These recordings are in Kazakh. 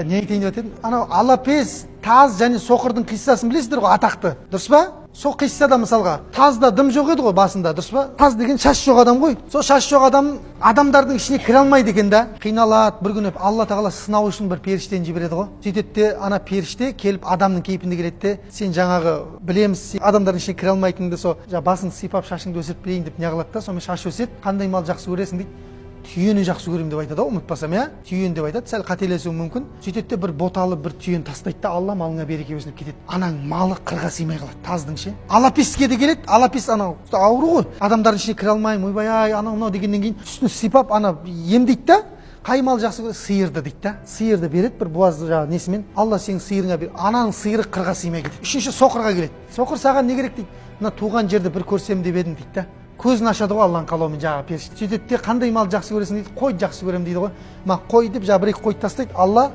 не айтайын деп жатырмын? Анау алапес, таз және соқырдың қиссасын білесіздер ғой, атақты. Дұрыс па? Сол қиссада мысалға тазда дым жоқ еді ғой басында, дұрыс па? Таз деген шаш жоқ адам ғой. Сол шаш жоқ адам адамдардың ішіне кіре алмайды екен да. Қиналады, бір күні Алла тағала сынау үшін бір періштені жібереді ғой. Сөйтеді де ана періште келіп адамның кейпінде келеді де, сен жаңағы білеміз, адамдардың ішіне кіре алмайтыныңды, сол басыңды сипап шашыңды өсіріп берейін деп не қылады да, сонымен шаш өседі. Қандай мал жақсы көресің дейді. Түйені жақсы көремін деп айтады, ұмытпасам, иә? Түйен деп айтады, сәл қателесуі мүмкін. Сөйтеді де бір боталы бір түйен тастайды да, Алла малыңа береке берсін деп кетеді. Анаң малы қырға сыймай қалады, таздың ше. Алапеске де келеді, алапес анау ауру ғой. Адамдардың ішіне кіре алмаймын, ойбай, анау мынау дегеннен кейін үстін сипап ана емдейді да. Қай мал жақсы көреді? Сиырды дейді да. Сиырды береді бір буаз жаңағы несімен. Алла сенің сиырыңа бер. Ананың сиыры қырға сыймай кетеді. Үшінші соқырға келеді. Соқыр саған не керек дейді? Мына туған жерді бір көрсем деп едім дейді да. Көзін ашады ғой Алланың қалауымен жаңағы періште. Сөйтеді де қандай мал жақсы көресің дейді. Қойды жақсы көремін дейді ғой. Ма қой деп жаңағы бір-екі қойды тастайды. Алла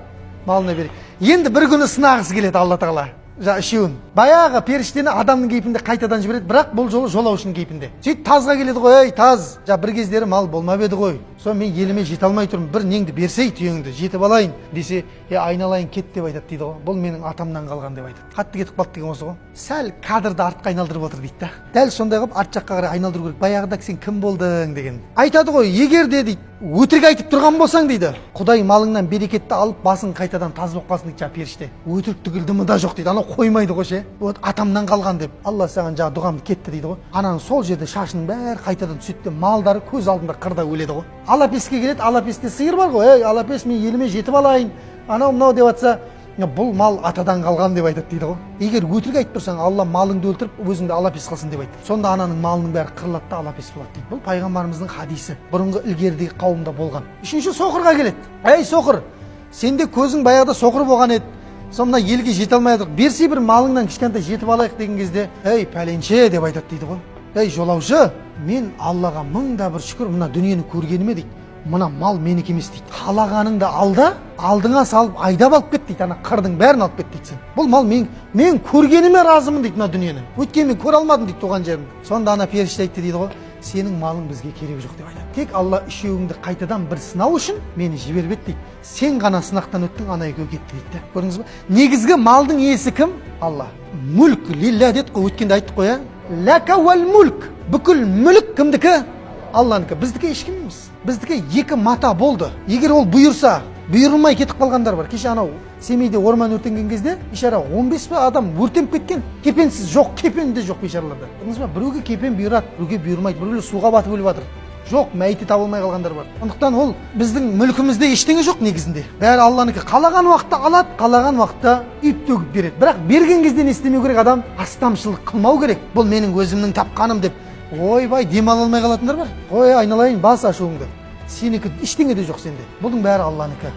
малына береді. Енді бір күні сынағысы келеді Алла тағала. Үшеуін. Баяғы періштені адамның кейпінде қайтадан жібереді, бірақ бұл жолы жолаушының кейпінде. Сөйтіп тазға келеді ғой, ей таз, бір кездері мал болмап еді ғой. Сол мен еліме жете алмай тұрмын, бір неңді берсей түйеңді, жетіп алайын десе, айналайын кет деп айтады дейді ғой. Бұл менің атамнан қалған деп айтады. Қатты кетіп қалды деген осы ғой. Сәл кадрды артқа айналдырып отыр дейді да. Дәл сондай қылып арт жаққа қарай айналдыру керек. Баяғыда сен кім болдың деген. Айтады ғой, егер де дейді, өтірік айтып тұрған болсаң дейді, Құдай малыңнан берекетті алып басың қайтадан таз болып қалсын дейді періште. Өтірік түгіл дымы да жоқ дейді. Анау қоймайды ғой ше. Вот атамнан қалған деп. Алла саған жаңа дұғамды кетті дейді ғой. Ананың сол жерде шашының бәрі қайтадан түседі де малдары көз алдында қырда өледі ғой. Алапеске келеді, алапесте сиыр бар ғой. Ей, алапес мен еліме жетіп алайын. Анау мынау деп жатса, бұл мал атадан қалған деп айтады дейді ғой. Егер өтірік айтып тұрсаң, Алла малыңды өлтіріп, өзіңді алапес қылсын деп айтады. Сонда ананың малының бәрі қырылады да алапес болады дейді. Бұл пайғамбарымыздың хадисі. Бұрынғы ілгердегі қауымда болған. Үшінші соқырға келеді. Ей соқыр, сенде көзің баяғыда соқыр болған еді. Сонда елге жете алмай жатыр. Берсе бір малыңнан кішкентай жетіп алайық деген кезде, ей пәленше деп айтады дейді ғой. Ей жолаушы, мен Аллаға мыңда бір шүкір мына дүниені көргеніме дейді. Мына мал менікі емес дейді. Қалағаныңды алда, алдыңа салып айдап алып кет дейді. Ана қырдың бәрін алып кет дейді сен. Бұл мал мен көргеніме разымын дейді мына дүниені. Өйткені мен көре алмадым дейді туған жерімді. Сонда ана періште айтты дейді ғой, сенің малың бізге керек жоқ деп айтады. Тек Алла үшеуіңді қайтадан бір сынау үшін мені жіберіп еді дейді. Сен ғана сынақтан өттің, ана екеуі кетті дейді. Көрдіңіз бе? Негізгі малдың иесі кім? Алла. Мүлк лилля дедік қой, өткенде айттық қой, ләка уәл мүлк. Бүкіл мүлік кімдікі? Алланікі. Біздікі ешкім емес. Біздікі екі мата болды. Егер ол бұйырса, бұйырылмай кетіп қалғандар бар. Кеше анау Семейде орман өртенген кезде ишара 15 адам өртеніп кеткен. Кепенсіз жоқ, кепен де жоқ бейшараларда. Көрдіңіз бе? Біреуге кепен бұйырады, біреуге бұйырмайды, біреулер суға батып өліп жатыр. Жоқ, мәйіті табылмай қалғандар бар. Сондықтан ол біздің мүлкімізде ештеңе жоқ негізінде. Бәрі Алланікі. Қалаған уақытта алады, қалаған уақытта үйіп төгіп береді. Бірақ берген кезде не істемеу керек адам? Астамшылық қылмау керек. Бұл менің өзімнің тапқаным деп. Ойбай, демала алмай қалатындар бар. Ой, айналайын, бас ашуыңды. Сенікі ештеңе де жоқ сенде. Бұның бәрі Алланікі.